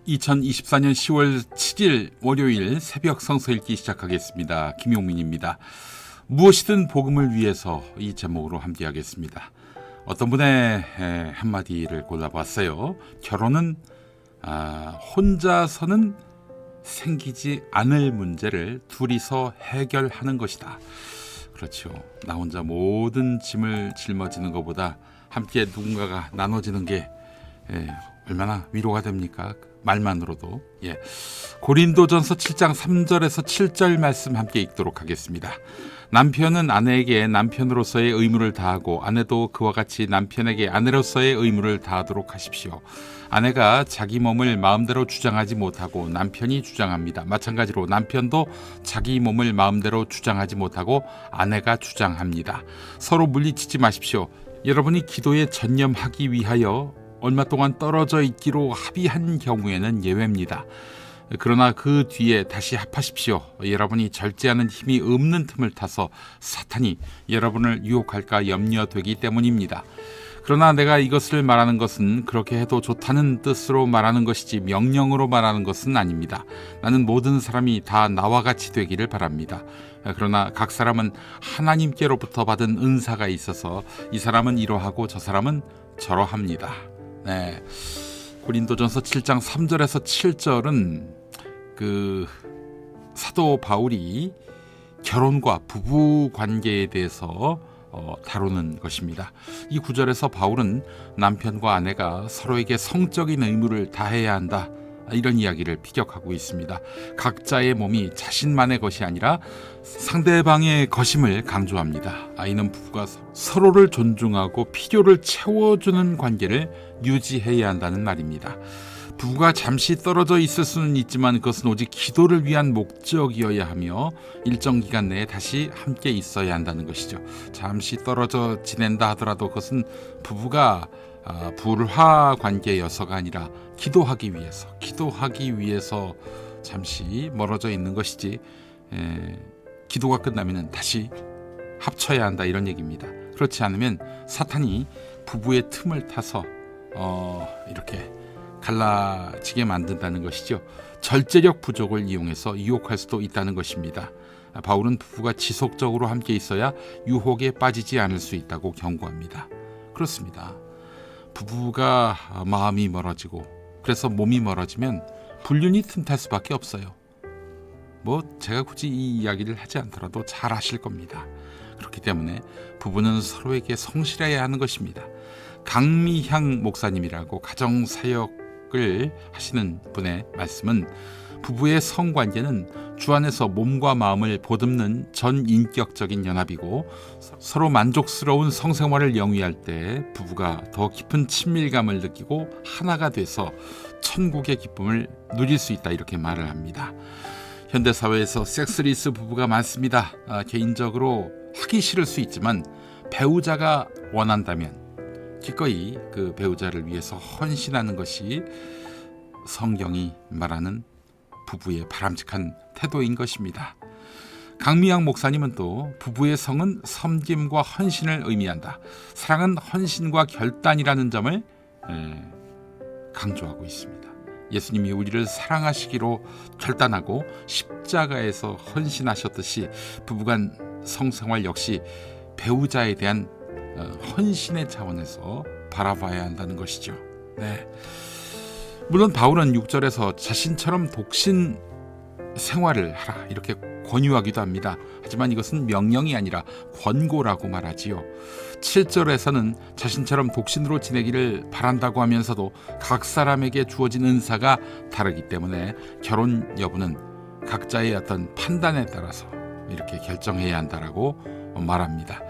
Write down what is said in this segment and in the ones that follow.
2024년 10월 7일 월요일 새벽 성서 읽기 시작하겠습니다. 김용민입니다. 무엇이든 복음을 위해서 이 제목으로 함께하겠습니다. 어떤 분의 한마디를 골라봤어요. 결혼은 혼자서는 생기지 않을 문제를 둘이서 해결하는 것이다. 그렇죠. 나 혼자 모든 짐을 짊어지는 것보다 함께 누군가가 나눠지는 게 얼마나 위로가 됩니까? 말만으로도. 고린도전서 7장 3절에서 7절 말씀 함께 읽도록 하겠습니다. 남편은 아내에게 남편으로서의 의무를 다하고 아내도 그와 같이 남편에게 아내로서의 의무를 다하도록 하십시오. 아내가 자기 몸을 마음대로 주장하지 못하고 남편이 주장합니다. 마찬가지로 남편도 자기 몸을 마음대로 주장하지 못하고 아내가 주장합니다. 서로 물리치지 마십시오. 여러분이 기도에 전념하기 위하여 얼마 동안 떨어져 있기로 합의한 경우에는 예외입니다. 그러나 그 뒤에 다시 합하십시오. 여러분이 절제하는 힘이 없는 틈을 타서 사탄이 여러분을 유혹할까 염려되기 때문입니다. 그러나 내가 이것을 말하는 것은 그렇게 해도 좋다는 뜻으로 말하는 것이지 명령으로 말하는 것은 아닙니다. 나는 모든 사람이 다 나와 같이 되기를 바랍니다. 그러나 각 사람은 하나님께로부터 받은 은사가 있어서 이 사람은 이러하고 저 사람은 저러합니다. 고린도전서 7장 3절에서 7절은 사도 바울이 결혼과 부부 관계에 대해서 다루는 것입니다. 이 구절에서 바울은 남편과 아내가 서로에게 성적인 의무를 다해야 한다, 이런 이야기를 피격하고 있습니다. 각자의 몸이 자신만의 것이 아니라 상대방의 것임을 강조합니다. 이는 부부가 서로를 존중하고 필요를 채워주는 관계를 유지해야 한다는 말입니다. 부부가 잠시 떨어져 있을 수는 있지만 그것은 오직 기도를 위한 목적이어야 하며 일정 기간 내에 다시 함께 있어야 한다는 것이죠. 잠시 떨어져 지낸다 하더라도 그것은 부부가 불화 관계여서가 아니라 기도하기 위해서 잠시 멀어져 있는 것이지, 기도가 끝나면 다시 합쳐야 한다, 이런 얘기입니다. 그렇지 않으면 사탄이 부부의 틈을 타서 이렇게 갈라지게 만든다는 것이죠. 절제력 부족을 이용해서 유혹할 수도 있다는 것입니다. 바울은 부부가 지속적으로 함께 있어야 유혹에 빠지지 않을 수 있다고 경고합니다. 그렇습니다. 부부가 마음이 멀어지고 그래서 몸이 멀어지면 불륜이 틈탈 수밖에 없어요. 제가 굳이 이 이야기를 하지 않더라도 잘 아실 겁니다. 그렇기 때문에 부부는 서로에게 성실해야 하는 것입니다. 강미향 목사님이라고 가정사역을 하시는 분의 말씀은 부부의 성관계는 주 안에서 몸과 마음을 보듬는 전인격적인 연합이고 서로 만족스러운 성생활을 영위할 때 부부가 더 깊은 친밀감을 느끼고 하나가 돼서 천국의 기쁨을 누릴 수 있다, 이렇게 말을 합니다. 현대사회에서 섹스리스 부부가 많습니다. 개인적으로 하기 싫을 수 있지만 배우자가 원한다면 기꺼이 그 배우자를 위해서 헌신하는 것이 성경이 말하는 부부의 바람직한 태도인 것입니다. 강미양 목사님은 또 부부의 성은 섬김과 헌신을 의미한다, 사랑은 헌신과 결단이라는 점을 강조하고 있습니다. 예수님이 우리를 사랑하시기로 결단하고 십자가에서 헌신하셨듯이 부부간 성생활 역시 배우자에 대한 헌신의 차원에서 바라봐야 한다는 것이죠. 물론 바울은 6절에서 자신처럼 독신 생활을 하라, 이렇게 권유하기도 합니다. 하지만 이것은 명령이 아니라 권고라고 말하지요. 7절에서는 자신처럼 독신으로 지내기를 바란다고 하면서도 각 사람에게 주어진 은사가 다르기 때문에 결혼 여부는 각자의 어떤 판단에 따라서 이렇게 결정해야 한다라고 말합니다.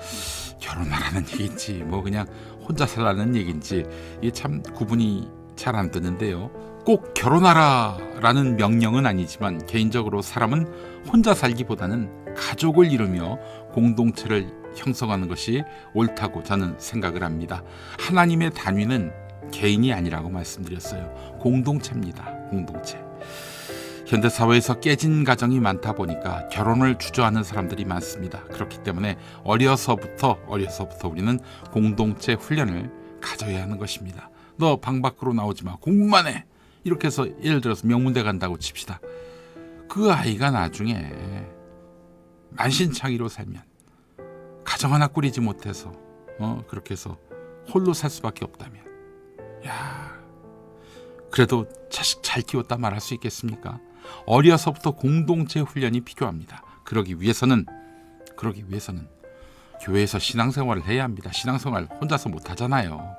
결혼하라는 얘기인지 그냥 혼자 살라는 얘기인지 이게 참 구분이 잘 안 되는데요. 꼭 결혼하라라는 명령은 아니지만 개인적으로 사람은 혼자 살기보다는 가족을 이루며 공동체를 형성하는 것이 옳다고 저는 생각을 합니다. 하나님의 단위는 개인이 아니라고 말씀드렸어요. 공동체입니다. 공동체. 현대사회에서 깨진 가정이 많다 보니까 결혼을 주저하는 사람들이 많습니다. 그렇기 때문에 어려서부터 우리는 공동체 훈련을 가져야 하는 것입니다. 너 방 밖으로 나오지 마, 공부만 해, 이렇게 해서 예를 들어서 명문대 간다고 칩시다. 그 아이가 나중에 만신창이로 살면 가정 하나 꾸리지 못해서 그렇게 해서 홀로 살 수밖에 없다면, 야, 그래도 자식 잘 키웠다 말할 수 있겠습니까? 어려서부터 공동체 훈련이 필요합니다. 그러기 위해서는 교회에서 신앙생활을 해야 합니다. 신앙생활 혼자서 못하잖아요.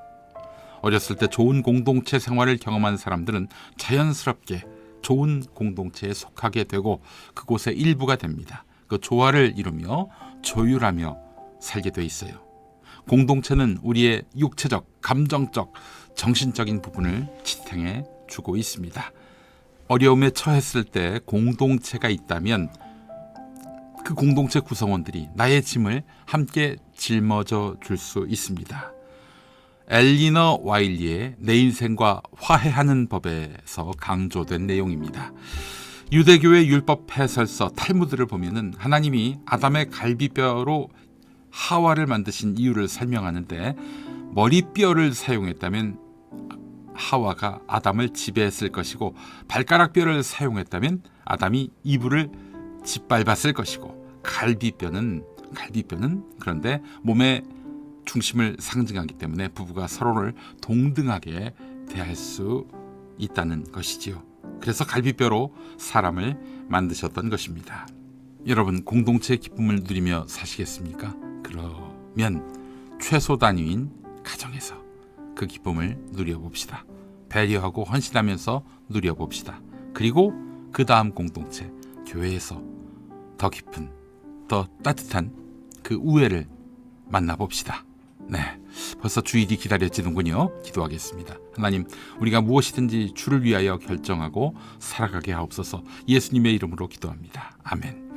어렸을 때 좋은 공동체 생활을 경험한 사람들은 자연스럽게 좋은 공동체에 속하게 되고 그곳의 일부가 됩니다. 그 조화를 이루며 조율하며 살게 돼 있어요. 공동체는 우리의 육체적, 감정적, 정신적인 부분을 지탱해 주고 있습니다. 어려움에 처했을 때 공동체가 있다면 그 공동체 구성원들이 나의 짐을 함께 짊어져 줄 수 있습니다. 엘리너 와일리의 내 인생과 화해하는 법에서 강조된 내용입니다. 유대교의 율법 해설서 탈무드를 보면은 하나님이 아담의 갈비뼈로 하와를 만드신 이유를 설명하는데, 머리뼈를 사용했다면 하와가 아담을 지배했을 것이고 발가락뼈를 사용했다면 아담이 이불을 짓밟았을 것이고, 갈비뼈는 그런데 몸의 중심을 상징하기 때문에 부부가 서로를 동등하게 대할 수 있다는 것이지요. 그래서 갈비뼈로 사람을 만드셨던 것입니다. 여러분, 공동체의 기쁨을 누리며 사시겠습니까? 그러면 최소 단위인 가정에서 그 기쁨을 누려봅시다. 배려하고 헌신하면서 누려봅시다. 그리고 그 다음 공동체, 교회에서 더 깊은, 더 따뜻한 그 우애를 만나봅시다. 네, 벌써 주일이 기다려지는군요. 기도하겠습니다. 하나님, 우리가 무엇이든지 주를 위하여 결정하고 살아가게 하옵소서. 예수님의 이름으로 기도합니다. 아멘.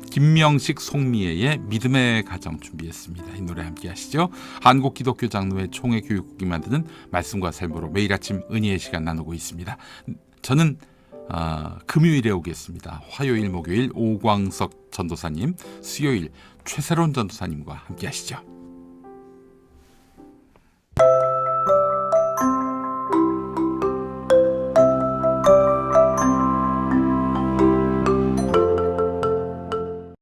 김명식 송미애의 믿음의 가정 준비했습니다. 이 노래 함께 하시죠. 한국기독교장로회 총회교육국이 만드는 말씀과 삶으로 매일 아침 은혜의 시간 나누고 있습니다. 저는 금요일에 오겠습니다. 화요일, 목요일 오광석 전도사님, 수요일 최세론 전도사님과 함께 하시죠.